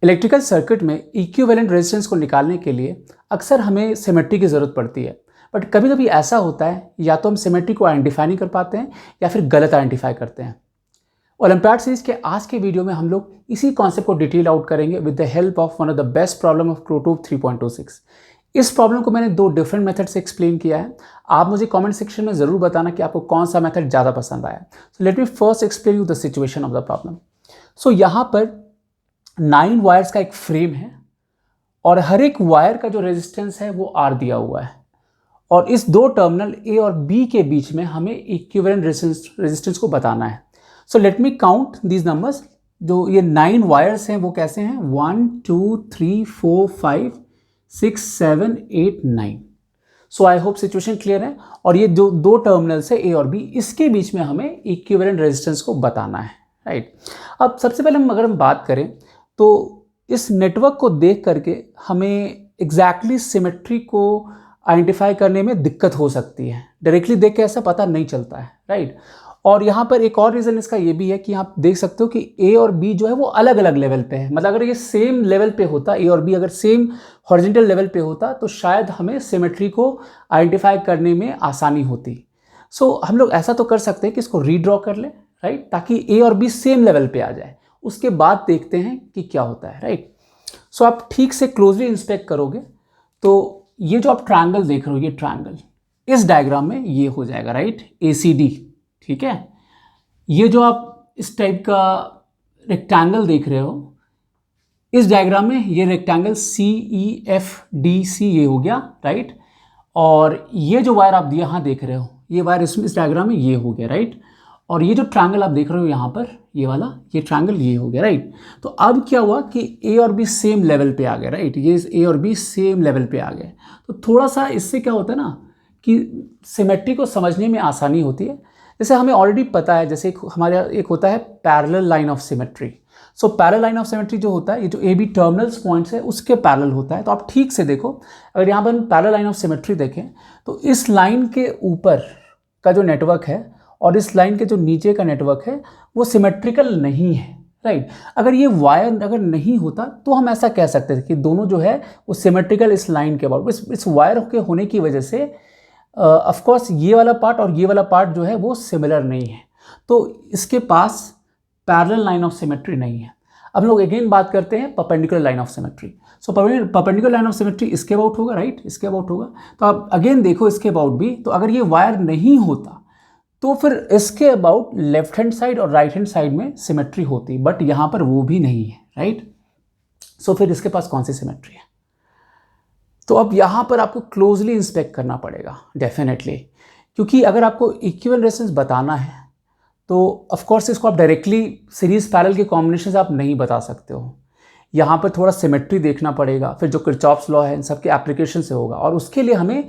Electrical circuit में equivalent resistance को निकालने के लिए अक्सर हमें सिमेट्री की ज़रूरत पड़ती है, बट कभी कभी ऐसा होता है या तो हम सिमेट्री को आइडेंटिफाई नहीं कर पाते हैं या फिर गलत आइडेंटिफाई करते हैं। ओलंपियाड सीरीज के आज के वीडियो में हम लोग इसी कॉन्सेप्ट को डिटेल आउट करेंगे with the help of one of the best problem of Krotov 3.26। इस प्रॉब्लम को मैंने दो डिफरेंट मेथड से एक्सप्लेन किया है। आप मुझे कमेंट सेक्शन में ज़रूर बताना कि आपको कौन सा मेथड ज़्यादा पसंद आया। So let me first explain you the situation of the problem. So यहाँ पर 9 वायर्स का एक फ्रेम है और हर एक वायर का जो रेजिस्टेंस है वो R दिया हुआ है, और इस दो टर्मिनल A और B के बीच में हमें इक्विवेलेंट रेजिस्टेंस को बताना है। सो let me count these numbers. जो ये 9 वायर्स हैं वो कैसे हैं? 1 2 3 4 5 6 7 8 9। सो आई होप सिचुएशन क्लियर है। और ये जो दो टर्मिनल्स है A और B, इसके बीच में हमें इक्विवेलेंट रेजिस्टेंस को बताना है, राइट। अब सबसे पहले अगर हम बात करें तो इस नेटवर्क को देख करके हमें एग्जैक्टली सिमेट्री को आइडेंटिफाई करने में दिक्कत हो सकती है। डायरेक्टली देख के ऐसा पता नहीं चलता है, राइट। और यहाँ पर एक और रीज़न इसका ये भी है कि आप देख सकते हो कि A और B जो है वो अलग अलग लेवल पे है। मतलब अगर ये सेम लेवल पे होता, A और B अगर सेम हॉरिजॉन्टल लेवल पे होता तो शायद हमें सिमेट्री को आइडेंटिफाई करने में आसानी होती। सो हम लोग ऐसा तो कर सकते हैं कि इसको रीड्रॉ कर लें, राइट, ताकि A और B सेम लेवल पे आ जाए। उसके बाद देखते हैं कि क्या होता है, राइट। सो आप ठीक से क्लोजली इंस्पेक्ट करोगे तो ये जो आप ट्रायंगल देख रहे हो, ये ट्रायंगल इस डायग्राम में ये हो जाएगा, राइट, ACD, ठीक है। ये जो आप इस टाइप का रेक्टेंगल देख रहे हो, इस डायग्राम में ये रेक्टेंगल CEFDC ये हो गया, राइट। और ये जो वायर आप यहाँ देख रहे हो, ये वायर इस डायग्राम में ये हो गया, राइट। और ये जो ट्रायंगल आप देख रहे हो यहाँ पर, ये वाला, ये ट्रायंगल ये हो गया, राइट। तो अब क्या हुआ कि A और B सेम लेवल पे आ गए, राइट। ये A और B सेम लेवल पे आ गए। तो थोड़ा सा इससे क्या होता है ना कि सिमेट्री को समझने में आसानी होती है। जैसे हमें ऑलरेडी पता है, जैसे हमारे एक होता है parallel line of symmetry. So parallel line of symmetry जो होता है, ये जो AB टर्मिनल्स पॉइंट्स है उसके पैरेलल होता है। तो आप ठीक से देखो, अगर यहाँ पर हम पैरेलल लाइन ऑफ सिमेट्री देखें तो इस लाइन के ऊपर का जो नेटवर्क है और इस लाइन के जो नीचे का नेटवर्क है वो सिमेट्रिकल नहीं है, राइट। अगर ये वायर अगर नहीं होता तो हम ऐसा कह सकते थे कि दोनों जो है वो सिमेट्रिकल इस लाइन के अबाउट, इस वायर के होने की वजह से ऑफ कोर्स ये वाला पार्ट और ये वाला पार्ट जो है वो सिमिलर नहीं है, तो इसके पास पैरेलल लाइन ऑफ सिमेट्री नहीं है। अब लोग अगेन बात करते हैं perpendicular line of symmetry. So perpendicular line of symmetry इसके अबाउट होगा, राइट, इसके अबाउट होगा। तो आप अगेन देखो इसके अबाउट भी, तो अगर ये वायर नहीं होता तो फिर इसके अबाउट लेफ्ट हैंड साइड और राइट हैंड साइड में सिमेट्री होती, बट यहाँ पर वो भी नहीं है, राइट। सो फिर इसके पास कौन सी सिमेट्री है? तो अब यहाँ पर आपको क्लोजली इंस्पेक्ट करना पड़ेगा डेफिनेटली, क्योंकि अगर आपको इक्विवेलेंट रेजिस्टेंस बताना है तो ऑफ कोर्स इसको आप डायरेक्टली सीरीज पैरेलल के कॉम्बिनेशन से आप नहीं बता सकते हो। यहाँ पर थोड़ा सिमेट्री देखना पड़ेगा, फिर जो किरचॉफ्स लॉ है इन सबके एप्लीकेशन से होगा, और उसके लिए हमें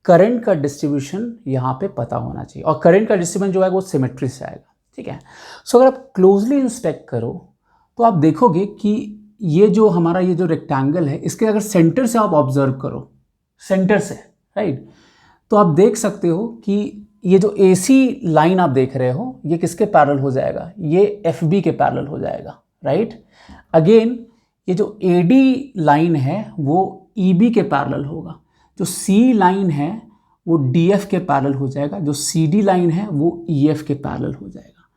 करंट का डिस्ट्रीब्यूशन यहाँ पे पता होना चाहिए, और करंट का डिस्ट्रीब्यूशन जो है वो सिमेट्री से आएगा, ठीक है। सो अगर आप क्लोजली इंस्पेक्ट करो तो आप देखोगे कि ये जो हमारा ये जो रेक्टेंगल है, इसके अगर सेंटर से आप ऑब्जर्व करो, सेंटर से, राइट, तो आप देख सकते हो कि ये जो AC लाइन आप देख रहे हो ये किसके पैरेलल हो जाएगा? ये FB के पैरेलल हो जाएगा, राइट। अगेन ये जो AD लाइन है वो EB के पैरेलल होगा, जो C लाइन है वो DF के पैरेलल हो जाएगा, जो CD लाइन है वो EF के पैरेलल हो जाएगा।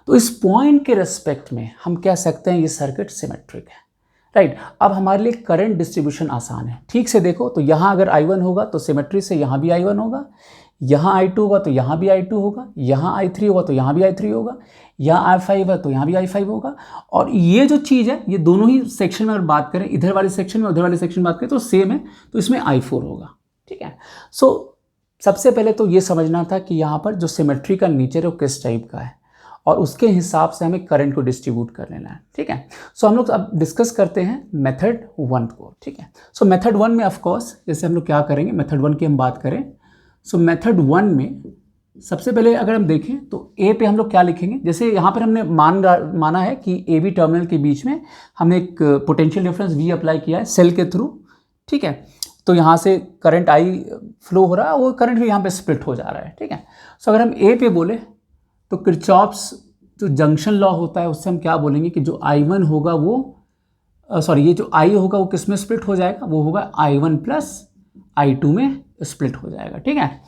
तो इस पॉइंट के रेस्पेक्ट में हम कह सकते हैं ये सर्किट सिमेट्रिक है, राइट। अब हमारे लिए करंट डिस्ट्रीब्यूशन आसान है। ठीक से देखो तो यहाँ अगर I1 होगा तो सिमेट्री से यहाँ भी I1 होगा, यहाँ I2 होगा तो यहाँ भी I2 होगा, यहाँ I3 होगा तो यहाँ भी I3 होगा, यहाँ I5 है तो यहाँ भी I5 होगा। और ये जो चीज़ है ये दोनों ही सेक्शन में अगर बात करें, इधर वाले सेक्शन में उधर वाले सेक्शन में बात करें तो सेम है, तो इसमें I4 होगा, ठीक है। सो सबसे पहले तो ये समझना था कि यहाँ पर जो सिमेट्री का नेचर है वो किस टाइप का है, और उसके हिसाब से हमें करंट को डिस्ट्रीब्यूट कर लेना है, ठीक है। सो हम लोग अब डिस्कस करते हैं मेथड 1 को, ठीक है। सो मेथड 1 में ऑफ कोर्स जैसे हम लोग क्या करेंगे, मेथड 1 की हम बात करें। सो मेथड 1 में सबसे पहले अगर हम देखें तो A पे हम लोग क्या लिखेंगे, जैसे यहाँ पर हमने माना है कि AB टर्मिनल के बीच में हमने एक पोटेंशियल डिफरेंस V अप्लाई किया है सेल के थ्रू, ठीक है। तो यहाँ से करंट I फ्लो हो रहा है, वो करंट भी यहाँ पे स्प्लिट हो जा रहा है, ठीक है। सो अगर हम A पे बोले तो किरचॉफ्स जो जंक्शन लॉ होता है उससे हम क्या बोलेंगे कि जो I1 होगा वो सॉरी ये जो I होगा वो किस में स्प्लिट हो जाएगा, वो होगा I1 प्लस I2 में स्प्लिट हो जाएगा, ठीक है।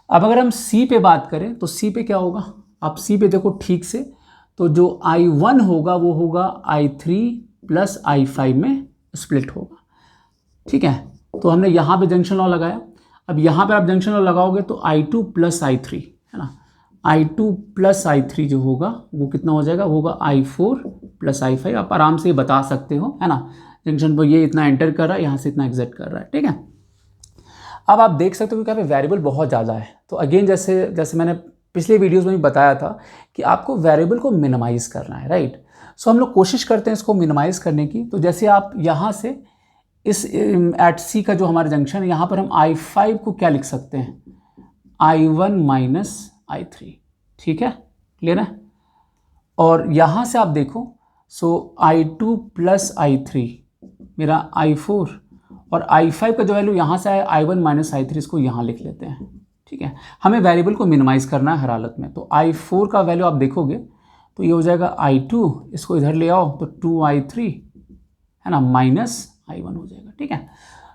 अब अगर हम C पे बात करें तो C पे क्या होगा, आप C पे देखो ठीक से, तो जो I1 होगा वो होगा I3 प्लस I5 में स्प्लिट होगा, ठीक है। तो हमने यहाँ पे जंक्शन लॉ लगाया। अब यहाँ पे आप जंक्शन लॉ लगाओगे तो I2 प्लस I3 है ना, I2 प्लस I3 जो होगा वो कितना हो जाएगा, वो होगा I4 प्लस I5। आप आराम से बता सकते हो है ना, जंक्शन पर ये इतना एंटर कर रहा है, यहाँ से इतना एग्जिट कर रहा है, ठीक है। अब आप देख सकते हो कि यहाँ पे वेरिएबल बहुत ज़्यादा है। तो अगेन जैसे मैंने पिछले वीडियोज़ में भी बताया था कि आपको वेरिएबल को मिनिमाइज़ करना है, राइट। सो हम लोग कोशिश करते हैं इसको मिनिमाइज़ करने की। तो जैसे आप यहाँ से इस एट सी का जो हमारा जंक्शन है, यहाँ पर हम I5 को क्या लिख सकते हैं, I1 माइनस I3, ठीक है, क्लियर है। और यहाँ से आप देखो, सो I2 प्लस I3 मेरा I4 और I5 का जो वैल्यू यहाँ से आया I1 माइनस I3, इसको यहाँ लिख लेते हैं, ठीक है। हमें वेरिएबल को मिनिमाइज़ करना है हर हालत में। तो I4 का वैल्यू आप देखोगे तो ये हो जाएगा I2, इसको इधर ले आओ तो 2I3 है ना, माइनस I1 हो जाएगा, ठीक है।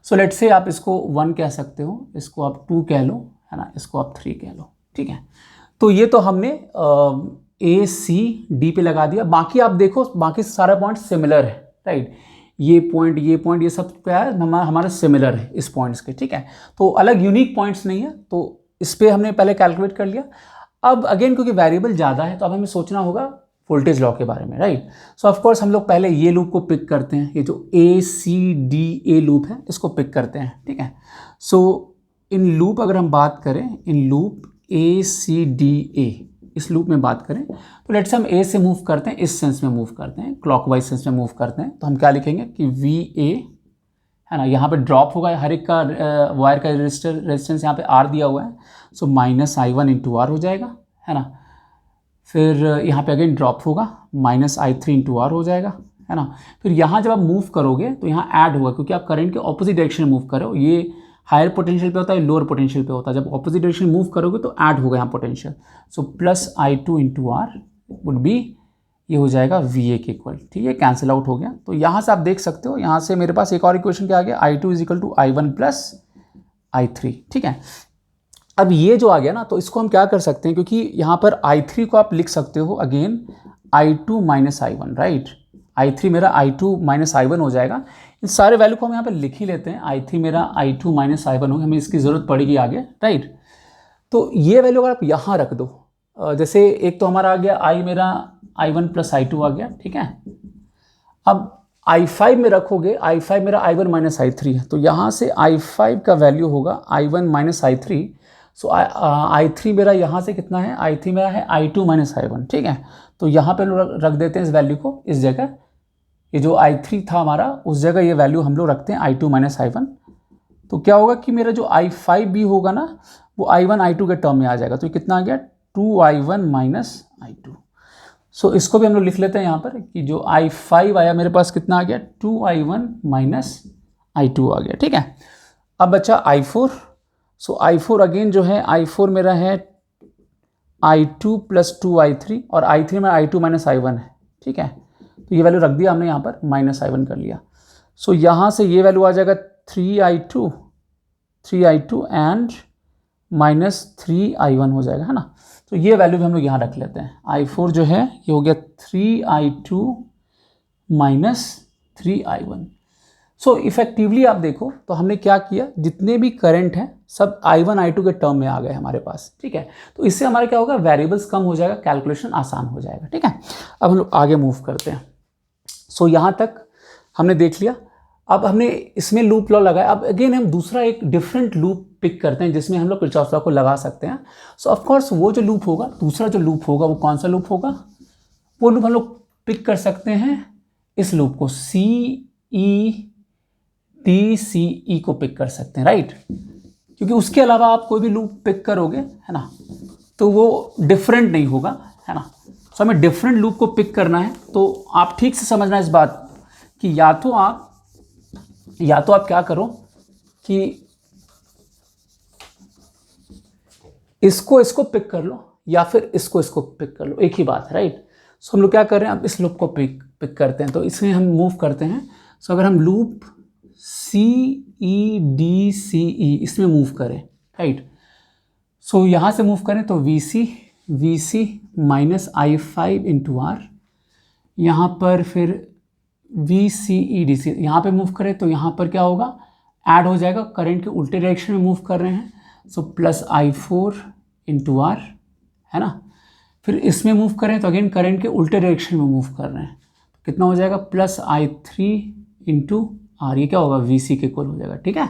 सो लेट्स से आप इसको 1 कह सकते हो, इसको आप 2 कह लो है ना, इसको आप 3 कह लो, ठीक है। तो ये तो हमने A C D पे लगा दिया। बाकी आप देखो, बाकी सारे पॉइंट सिमिलर है, राइट। ये पॉइंट ये सब क्या है, हमारा सिमिलर है इस पॉइंट्स के, ठीक है। तो अलग यूनिक पॉइंट्स नहीं है, तो इस पर हमने पहले कैलकुलेट कर लिया। अब अगेन क्योंकि वेरिएबल ज़्यादा है तो अब हमें सोचना होगा वोल्टेज लॉ के बारे में, राइट। सो ऑफ कोर्स हम लोग पहले ये लूप को पिक करते हैं, ये जो ACDA लूप है इसको पिक करते हैं, ठीक है। सो इन लूप अगर हम बात करें, इन लूप ACDA इस लूप में बात करें तो लेट्स हम A से मूव करते हैं, इस सेंस में मूव करते हैं, क्लॉकवाइज सेंस में मूव करते हैं। तो हम क्या लिखेंगे कि VA है ना, यहाँ पे ड्रॉप होगा, हर एक का वायर का रेजिस्टेंस यहाँ पे R दिया हुआ है, so minus I1 into R हो जाएगा, है ना। फिर यहाँ पे अगेन ड्रॉप होगा, माइनस I3 इंटू R हो जाएगा, है ना। फिर यहाँ जब आप मूव करोगे तो यहाँ ऐड होगा, क्योंकि आप करंट के ऑपोजिट डायरेक्शन में मूव करो। ये हायर पोटेंशियल पे होता है, लोअर पोटेंशियल पे होता है। जब ऑपोजिट डायरेक्शन मूव करोगे तो ऐड होगा यहाँ potential. So plus I2 into R would be, ये हो जाएगा VA के इक्वल, ठीक है, कैंसिल आउट हो गया। तो यहाँ से आप देख सकते हो, यहाँ से मेरे पास एक और इक्वेशन क्या आ गया, I2 is equal to I1 plus I3, ठीक है। अब ये जो आ गया ना, तो इसको हम क्या कर सकते हैं, क्योंकि यहाँ पर I3 को आप लिख सकते हो again I2 minus I1, right. I3 मेरा I2 माइनस I1 हो जाएगा। इन सारे वैल्यू को हम यहाँ पर लिख ही लेते हैं। I3 मेरा I2 माइनस I1 होगा, हमें इसकी ज़रूरत पड़ेगी आगे, राइट। तो ये वैल्यू अगर आप यहाँ रख दो, जैसे एक तो हमारा आ गया I मेरा I1 प्लस I2 आ गया, ठीक है। अब I5 में रखोगे, I5 मेरा I1 माइनस I3 है, तो यहाँ से I5 का वैल्यू होगा I1 माइनस I3। सो I3 मेरा यहाँ से कितना है, I3 मेरा है I2 माइनस I1, ठीक है। तो यहाँ पे लोग रख देते हैं इस वैल्यू को, इस जगह ये जो I3 था हमारा, उस जगह ये वैल्यू हम लोग रखते हैं I2 माइनस I1। तो क्या होगा कि मेरा जो I5 भी होगा ना, वो I1 I2 के टर्म में आ जाएगा। तो ये कितना आ गया, 2I1 माइनस I2। सो इसको भी हम लोग लिख लेते हैं यहाँ पर कि जो I5 आया मेरे पास कितना आ गया, 2I1 माइनस I2 आ गया, ठीक है। अब बचा I4। सो I4 अगेन जो है, I4 मेरा है I2 प्लस 2I3 और I3 में I2 माइनस I1 है, ठीक है। तो ये वैल्यू रख दिया हमने यहाँ पर, माइनस I1 कर लिया। सो यहाँ से ये वैल्यू आ जाएगा 3I2 एंड माइनस 3I1 हो जाएगा, है ना। तो ये वैल्यू भी हम लोग यहाँ रख लेते हैं। I4 जो है ये हो गया 3I2 माइनस 3I1। सो इफेक्टिवली आप देखो तो हमने क्या किया, जितने भी करंट हैं सब I1 I2 के टर्म में आ गए हमारे पास, ठीक है। तो इससे हमारा क्या होगा, वेरिएबल्स कम हो जाएगा, कैलकुलेशन आसान हो जाएगा, ठीक है। अब हम लोग आगे मूव करते हैं। सो यहाँ तक हमने देख लिया। अब हमने इसमें लूप लॉ लगाया। अब अगेन हम दूसरा एक डिफरेंट लूप पिक करते हैं जिसमें हम लोग किरचॉफ लॉ को लगा सकते हैं। सो ऑफ कोर्स वो जो लूप होगा, दूसरा जो लूप होगा वो कौन सा लूप होगा, वो लूप हम लोग पिक कर सकते हैं इस लूप को, CEDCE को पिक कर सकते हैं, राइट। क्योंकि उसके अलावा आप कोई भी लूप पिक करोगे, है ना, तो वो डिफरेंट नहीं होगा, है ना। सो हमें डिफरेंट लूप को पिक करना है। तो आप ठीक से समझना इस बात कि या तो आप क्या करो कि इसको पिक कर लो या फिर इसको पिक कर लो, एक ही बात है, राइट। सो हम लोग क्या कर रहे हैं, अब इस लूप को पिक करते हैं। तो इसमें हम मूव करते हैं। सो अगर हम लूप CEDCE इसमें मूव करें, राइट, सो यहाँ से मूव करें तो VC minus I5 into R, यहाँ पर फिर VCEDC, यहाँ पे मूव करें तो यहाँ पर क्या होगा, ऐड हो जाएगा, करंट के उल्टे डायरेक्शन में मूव कर रहे हैं, so plus I4 into R, है ना। फिर इसमें मूव करें तो अगेन करंट के उल्टे डायरेक्शन में मूव कर रहे हैं, तो कितना हो जाएगा, प्लस I3 इंटू R, ये क्या होगा, VC के इक्वल हो जाएगा, ठीक है।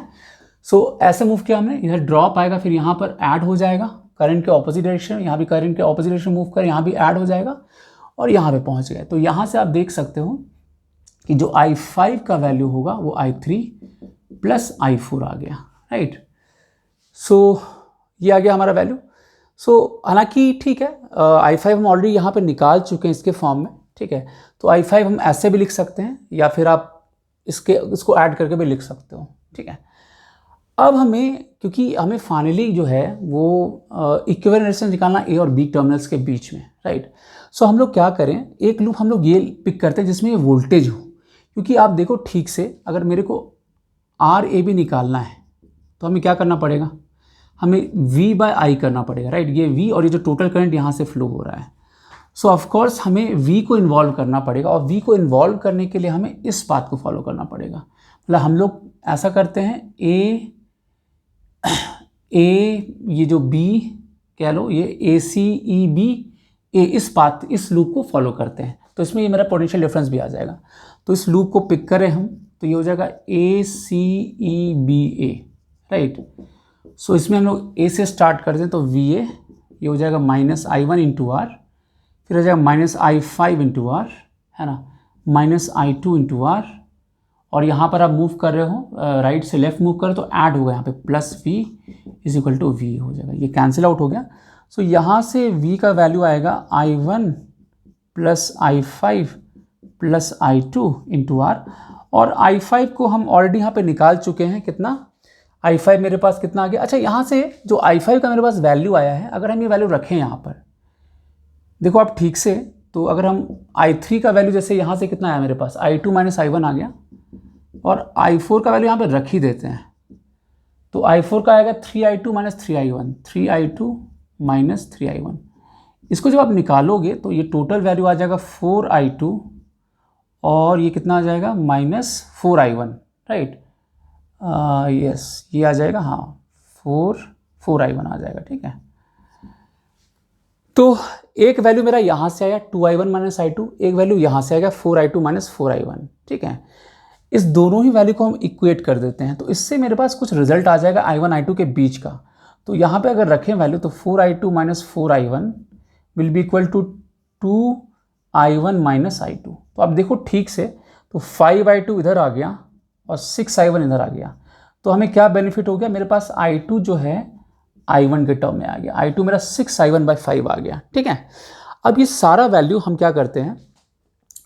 सो ऐसे मूव किया हमने, इधर ड्रॉप आएगा, फिर यहाँ पर ऐड हो जाएगा करंट के ऑपोजिट डायरेक्शन, यहाँ भी करंट के ऑपोजिट डायरेक्शन मूव कर, यहाँ भी ऐड हो जाएगा और यहाँ पे पहुँच गए। तो यहाँ से आप देख सकते हो कि जो I5 का वैल्यू होगा वो I3 प्लस I4 आ गया, राइट। सो ये आ गया हमारा वैल्यू। सो हालांकि ठीक है, I5 हम ऑलरेडी यहाँ पे निकाल चुके हैं इसके फॉर्म में, ठीक है। तो I5 हम ऐसे भी लिख सकते हैं या फिर आप इसको ऐड करके भी लिख सकते हो, ठीक है। अब क्योंकि हमें फाइनली जो है वो इक्विवेलेंट रेजिस्टेंस निकालना ए और बी टर्मिनल्स के बीच में, राइट। सो हम लोग क्या करें, एक लूप हम लोग ये पिक करते हैं जिसमें ये वोल्टेज हो, क्योंकि आप देखो ठीक से, अगर मेरे को RAB निकालना है तो हमें क्या करना पड़ेगा, हमें V/I करना पड़ेगा, राइट। ये V और ये जो टोटल करंट यहाँ से फ्लो हो रहा है, सो ऑफकोर्स हमें V को इन्वॉल्व करना पड़ेगा, और V को इन्वॉल्व करने के लिए हमें इस बात को फॉलो करना पड़ेगा। मतलब हम लोग ऐसा करते हैं, ये जो B कह लो, ये ACEB इस लूप को फॉलो करते हैं, तो इसमें ये मेरा पोटेंशियल डिफरेंस भी आ जाएगा। तो इस लूप को पिक करें हम, तो ये हो जाएगा ACEBA, राइट। सो इसमें हम लोग A से स्टार्ट करते हैं, तो VA ये हो जाएगा माइनस I1 इंटू R, फिर हो जाएगा माइनस I5 इंटू R, है ना, माइनस I2 इंटू R, और यहाँ पर आप मूव कर रहे हो राइट से लेफ्ट मूव कर, तो ऐड होगा यहाँ पे plus V is equal to V हो जाएगा, ये कैंसिल आउट हो गया। सो यहाँ से V का वैल्यू आएगा I1 plus I5 plus I2 into R, और I5 को हम ऑलरेडी यहाँ पे निकाल चुके हैं, कितना, I5 मेरे पास कितना आ गया। अच्छा, यहाँ से जो I5 का मेरे पास वैल्यू आया है, अगर हम ये वैल्यू रखें यहाँ पर, देखो आप ठीक से, तो अगर हम I3 का वैल्यू जैसे यहाँ से कितना आया मेरे पास, I2 माइनस I1 आ गया, और I4 का वैल्यू यहाँ पे रख ही देते हैं, तो I4 का आएगा 3I2 minus 3I1, 3I2 minus 3I1। इसको जब आप निकालोगे तो ये टोटल वैल्यू आ जाएगा 4I2, और ये कितना आ जाएगा, माइनस 4I1, राइट। यस, ये आ जाएगा, हाँ, 4I1 आ जाएगा, ठीक है। तो एक वैल्यू मेरा यहाँ से आया 2I1 माइनस I2, एक वैल्यू यहाँ से आएगा 4I2 माइनस 4I1, ठीक है। इस दोनों ही वैल्यू को हम इक्वेट कर देते हैं, तो इससे मेरे पास कुछ रिजल्ट आ जाएगा I1 I2 के बीच का। तो यहाँ पे अगर रखें वैल्यू, तो 4I2 minus 4I1 will be equal to 2I1 minus I2। तो अब देखो ठीक से, तो 5I2 इधर आ गया और 6I1 इधर आ गया, तो हमें क्या बेनिफिट हो गया, मेरे पास I2 जो है I1 के टर्म में आ गया, I2 मेरा 6I1/5 आ गया, ठीक है। अब ये सारा वैल्यू हम क्या करते हैं,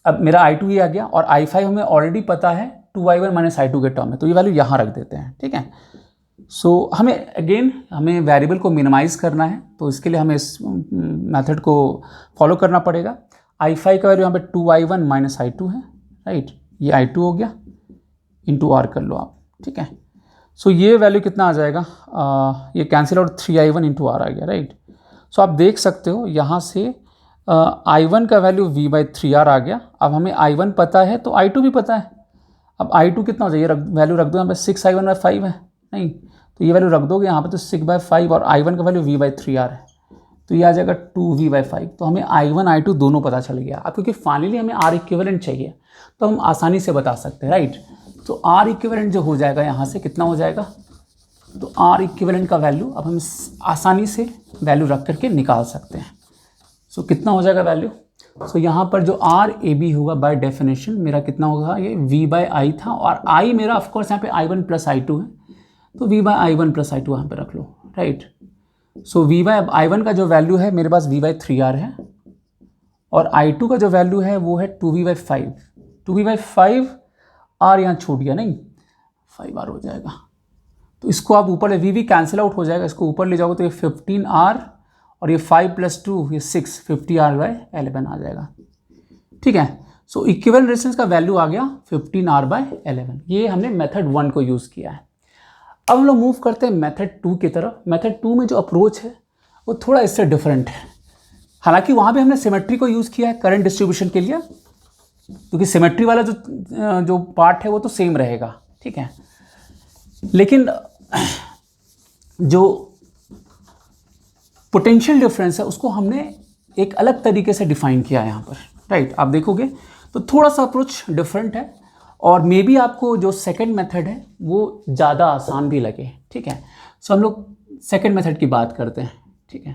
अब मेरा I2 ये आ गया, और I5 हमें ऑलरेडी पता है 2I1 माइनस I2 के टर्म में, तो ये वैल्यू यहाँ रख देते हैं, ठीक है। सो हमें वेरिएबल को मिनिमाइज़ करना है, तो इसके लिए हमें इस मेथड को फॉलो करना पड़ेगा। I5 का वैल्यू यहाँ पे 2I1 माइनस I2 है, राइट, ये I2 हो गया, इंटू R कर लो आप, ठीक है। सो ये वैल्यू कितना आ जाएगा, ये cancel out 3I1 into R आ गया, राइट। सो आप देख सकते हो यहाँ से I1 का वैल्यू V/3R आ गया। अब हमें I1 पता है तो I2 भी पता है। अब I2 कितना हो जाए, ये वैल्यू रख दो यहाँ पे, 6I1/5 है, नहीं तो ये वैल्यू रख दोगे यहाँ पे, तो 6/5, और I1 का वैल्यू V/3R है, तो ये आ जाएगा 2V/5। तो हमें I1 I2 दोनों पता चल गया। अब क्योंकि फाइनली हमें R इक्विवेलेंट चाहिए, तो हम आसानी से बता सकते हैं, राइट। तो R इक्विवेलेंट जो हो जाएगा यहाँ से कितना हो जाएगा, तो R इक्विवेलेंट का वैल्यू अब हम आसानी से वैल्यू रख करके निकाल सकते हैं। सो कितना हो जाएगा वैल्यू, सो यहाँ पर जो RAB होगा बाय डेफिनेशन मेरा कितना होगा, ये V/I था, और I मेरा ऑफकोर्स यहाँ पे I1 प्लस I2 है, तो V/I1 प्लस I2 यहाँ पे रख लो, राइट। सो V/I1 का जो वैल्यू है मेरे पास V/3R है, और I2 का जो वैल्यू है वो है 2V/5। 2V/5 R यहाँ छूट गया, नहीं 5R हो जाएगा, तो इसको आप ऊपर ले, V कैंसिल आउट हो जाएगा, इसको ऊपर ले जाओगे तो ये 15R, और ये 5 + 2 ये 6, 50R/11 आ जाएगा, ठीक है। सो इक्विवेलेंट रेजिस्टेंस का वैल्यू आ गया 15R/11। ये हमने मेथड 1 को यूज़ किया है। अब हम लोग मूव करते हैं मेथड 2 की तरफ। मेथड 2 में जो अप्रोच है वो थोड़ा इससे डिफरेंट है। हालांकि वहाँ भी हमने सिमेट्री को यूज़ किया है करंट डिस्ट्रीब्यूशन के लिए, क्योंकि सिमेट्री वाला जो पार्ट है वो तो सेम रहेगा, ठीक है। लेकिन जो पोटेंशियल डिफरेंस है उसको हमने एक अलग तरीके से डिफाइन किया है यहाँ पर, राइट। आप देखोगे तो थोड़ा सा अप्रोच डिफरेंट है, और मे बी आपको जो सेकंड मेथड है वो ज़्यादा आसान भी लगे, ठीक है। सो हम लोग सेकंड मेथड की बात करते हैं, ठीक है।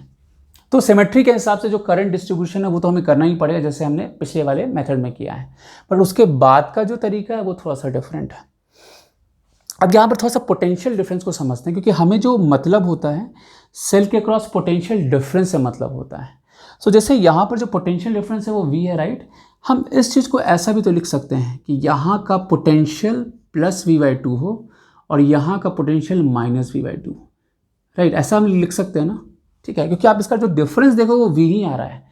तो सिमेट्री के हिसाब से जो करंट डिस्ट्रीब्यूशन है वो तो हमें करना ही पड़ेगा, जैसे हमने पिछले वाले मेथड में किया है, पर उसके बाद का जो तरीका है वो थोड़ा सा डिफरेंट है। अब यहाँ पर थोड़ा सा पोटेंशियल डिफरेंस को समझते हैं, क्योंकि हमें जो मतलब होता है सेल के क्रॉस पोटेंशियल डिफरेंस से मतलब होता है। सो जैसे यहाँ पर जो पोटेंशियल डिफरेंस है वो V है, राइट। हम इस चीज़ को ऐसा भी तो लिख सकते हैं कि यहाँ का पोटेंशियल प्लस V/2 हो और यहाँ का पोटेंशियल माइनस V/2, राइट। ऐसा हम लिख सकते हैं ना, ठीक है, क्योंकि आप इसका जो डिफरेंस देखो वो V ही आ रहा है।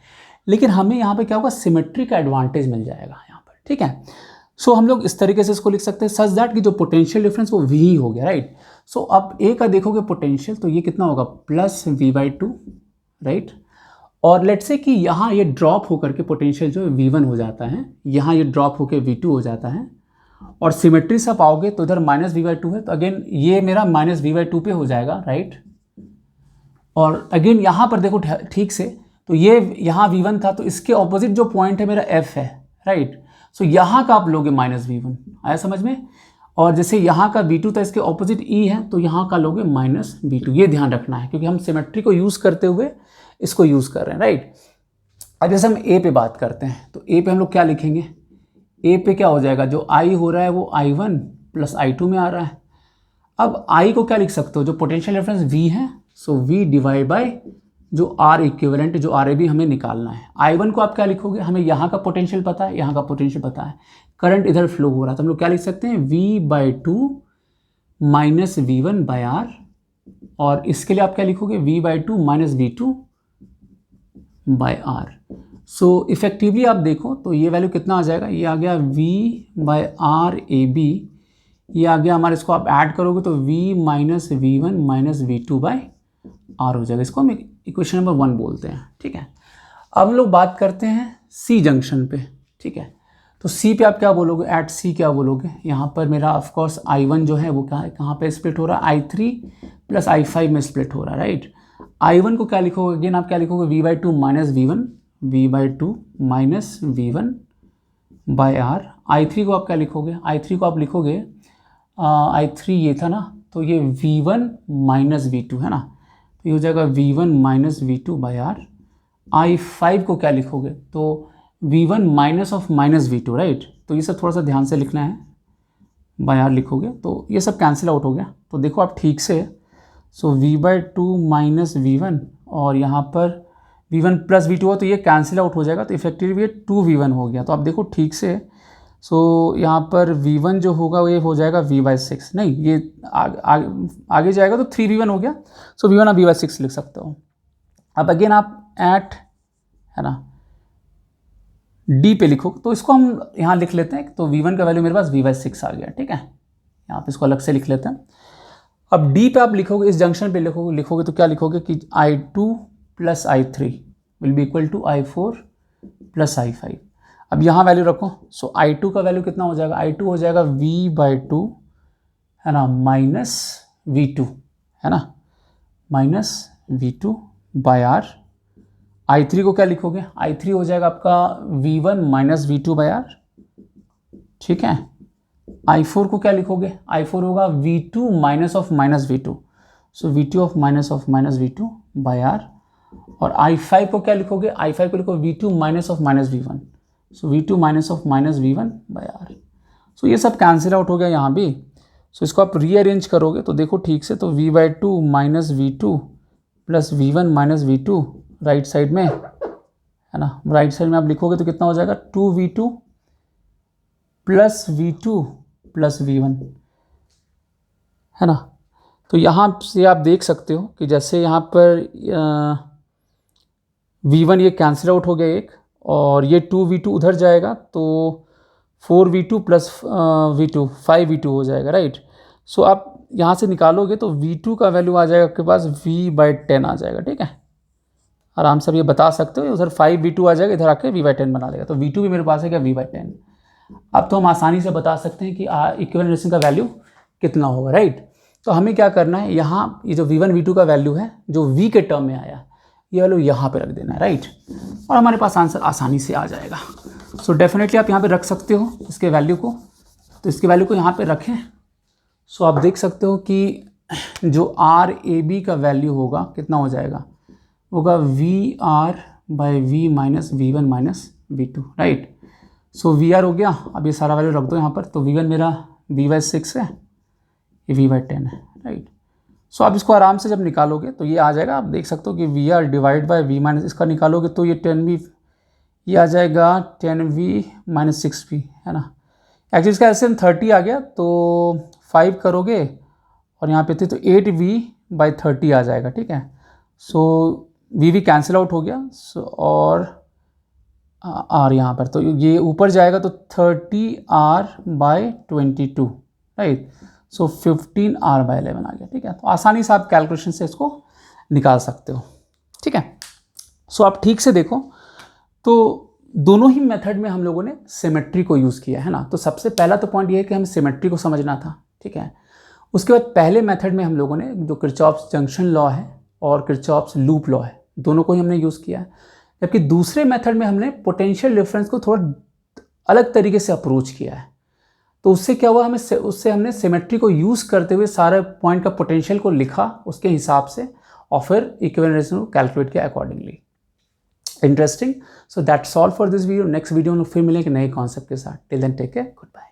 लेकिन हमें यहाँ पे क्या होगा, सिमेट्री का एडवांटेज मिल जाएगा यहाँ पर, ठीक है। सो हम लोग इस तरीके से इसको लिख सकते हैं सच दैट कि जो पोटेंशियल डिफरेंस वो V ही हो गया, राइट। सो अब A का देखोगे पोटेंशियल, तो ये कितना होगा, प्लस V/2, राइट। और लेट्स से कि यहाँ ये ड्रॉप होकर के पोटेंशियल जो है V1 हो जाता है, यहाँ ये ड्रॉप होकर V2 हो जाता है, और सिमेट्री से आप आओगे तो इधर माइनस V/2 है, तो अगेन ये मेरा माइनस V/2 पे हो जाएगा, राइट। और अगेन यहाँ पर देखो ठीक से, तो ये यहाँ V1 था, तो इसके ऑपोजिट जो पॉइंट है मेरा F है, राइट। सो यहाँ का आप लोगे माइनस V1, आया समझ में। और जैसे यहाँ का V2 था, इसके ऑपोजिट E है, तो यहाँ का लोगे माइनस V2। ये ध्यान रखना है, क्योंकि हम सिमेट्री को यूज़ करते हुए इसको यूज़ कर रहे हैं, राइट। अब जैसे हम A पे बात करते हैं, तो A पे हम लोग क्या लिखेंगे, A पे क्या हो जाएगा, जो I हो रहा है वो I1 प्लस I2 में आ रहा है। अब I को क्या लिख सकते हो, जो पोटेंशियल डिफरेंस V है, सो V डिवाइड बाय जो R इक्विवेलेंट, जो RAB हमें निकालना है। I1 को आप क्या लिखोगे, हमें यहाँ का पोटेंशियल पता है, यहाँ का पोटेंशियल पता है, करंट इधर फ्लो हो रहा है, तो हम लोग क्या लिख सकते हैं, V/2 minus V1 by R। और इसके लिए आप क्या लिखोगे, V/2 minus V2 by R। So effectively आप देखो तो ये वैल्यू कितना आ जाएगा, ये आ गया V/RAB, ये आ गया हमारे, इसको आप ऐड करोगे तो V minus V1 minus V2 by R हो जाएगा। इसको हम इक्वेशन नंबर 1 बोलते हैं, ठीक है। अब हम लोग बात करते हैं C जंक्शन पे, ठीक है। तो C पे आप क्या बोलोगे, एट C क्या बोलोगे, यहाँ पर मेरा ऑफकोर्स I1 जो है वो कहाँ पे स्प्लिट हो रहा है, I3 प्लस I5 में स्प्लिट हो रहा है, राइट। I1 को क्या लिखोगे, अगेन आप क्या लिखोगे, V/2 minus V1, V/2 minus V1 by R। I3 को आप क्या लिखोगे, I3 को आप लिखोगे I3 ये था ना, तो ये V1 माइनस V2 है ना, तो ये हो जाएगा V1 minus V2 by R। I5 को क्या लिखोगे, तो V1 minus of minus V2, right. तो ये सब थोड़ा सा ध्यान से लिखना है, बाय R लिखोगे तो ये सब कैंसिल आउट हो गया। तो देखो आप ठीक से, सो V/2 माइनस V1 और यहाँ पर V1 प्लस V2 हो तो ये कैंसिल आउट हो जाएगा, तो इफेक्टिवली ये 2V1 हो गया। तो आप देखो ठीक से, सो यहाँ पर V1 जो होगा वो ये हो जाएगा V/6, नहीं ये आगे जाएगा तो 3V1 हो गया, सो V1 आप V/6 लिख सकते हो। अब अगेन आप एट, है ना, D पे लिखो, तो इसको हम यहाँ लिख लेते हैं, तो V1 का वैल्यू मेरे पास V/6 आ गया, ठीक है। यहाँ पे इसको अलग से लिख लेते हैं। अब D पे आप लिखोगे, इस जंक्शन पे लिखोगे तो क्या लिखोगे कि I2 plus I3 will be equal to I4 plus I5। अब यहाँ वैल्यू रखो, सो I2 का वैल्यू कितना हो जाएगा, I2 हो जाएगा V/2, है ना, माइनस V2, है ना, minus V2 by R। I3 को क्या लिखोगे, I3 हो जाएगा आपका V1 minus V2 by R, ठीक है। I4 को क्या लिखोगे, I4 होगा V2 minus of minus V2, so V2 of minus V2 by R। और I5 को क्या लिखोगे, I5 को लिखो V2 minus of minus V1, so V2 minus of minus V1 by R। So ये सब कैंसिल आउट हो गया यहाँ भी। सो इसको आप रीअरेंज करोगे तो देखो ठीक से, तो V/2 minus V2 plus V1 minus V2 right side में, है ना, राइट साइड में आप लिखोगे तो कितना हो जाएगा, 2V2 plus V2 plus V1, है ना। तो यहाँ से आप देख सकते हो कि जैसे यहाँ पर V1 ये कैंसिल आउट हो गया एक, और ये 2v2 उधर जाएगा तो 4v2 प्लस v2 5v2 हो जाएगा, राइट। सो आप यहाँ से निकालोगे तो v2 का वैल्यू आ जाएगा आपके पास v/10 आ जाएगा, ठीक है। आराम से आप ये बता सकते हो, उधर 5v2 आ जाएगा, इधर आके v/10 बना देगा, तो v2 भी मेरे पास है क्या v/10। अब तो हम आसानी से बता सकते हैं कि इक्विवेलेंट रेजिस्टेंस का वैल्यू कितना होगा, राइट। तो हमें क्या करना है, यहाँ ये जो v1 v2 का वैल्यू है जो v के टर्म में आया, ये वैल्यू यहाँ पे रख देना है, राइट। और हमारे पास आंसर आसानी से आ जाएगा। सो डेफिनेटली आप यहाँ पे रख सकते हो इसके वैल्यू को, तो इसके वैल्यू को यहाँ पे रखें। सो आप देख सकते हो कि जो RAB का वैल्यू होगा कितना हो जाएगा, होगा VR/V minus V1 minus V2, right. So VR हो गया, अब ये सारा वैल्यू रख दो यहाँ पर, तो V1 मेरा V/6 है, ये V/10 है, राइट। सो आप इसको आराम से जब निकालोगे तो ये आ जाएगा, आप देख सकते हो कि VR divide by V minus, इसका निकालोगे तो ये 10V, ये आ जाएगा 10V माइनस 6V, है ना। एक्चुअली इसका एलसीएम 30 आ गया, तो 5 करोगे और यहाँ पे थे तो 8V/30 आ जाएगा, ठीक है। सो V कैंसिल आउट हो गया, सो और R यहाँ पर, तो ये ऊपर जाएगा तो 30R/22, राइट। सो 15R/11 आ गया, ठीक है। तो आसानी से आप कैलकुलेशन से इसको निकाल सकते हो, ठीक है। सो आप ठीक से देखो तो दोनों ही मेथड में हम लोगों ने सिमेट्री को यूज़ किया है ना। तो सबसे पहला तो पॉइंट ये है कि हमें सिमेट्री को समझना था, ठीक है। उसके बाद पहले मेथड में हम लोगों ने जो किरचॉफ्स जंक्शन लॉ है और किरचॉफ्स लूप लॉ है, दोनों को ही हमने यूज़ किया है। जबकि दूसरे मेथड में हमने पोटेंशियल डिफरेंस को थोड़ा अलग तरीके से अप्रोच किया है। तो उससे क्या हुआ, उससे हमने सिमेट्री को यूज़ करते हुए सारे पॉइंट का पोटेंशियल को लिखा उसके हिसाब से और फिर इक्विवेलेंट रेजिस्टेंस को कैलकुलेट किया accordingly. Interesting. So that's all for this video. Next video में फिर मिलेंगे नए कॉन्सेप्ट के साथ। Till then take care, good bye.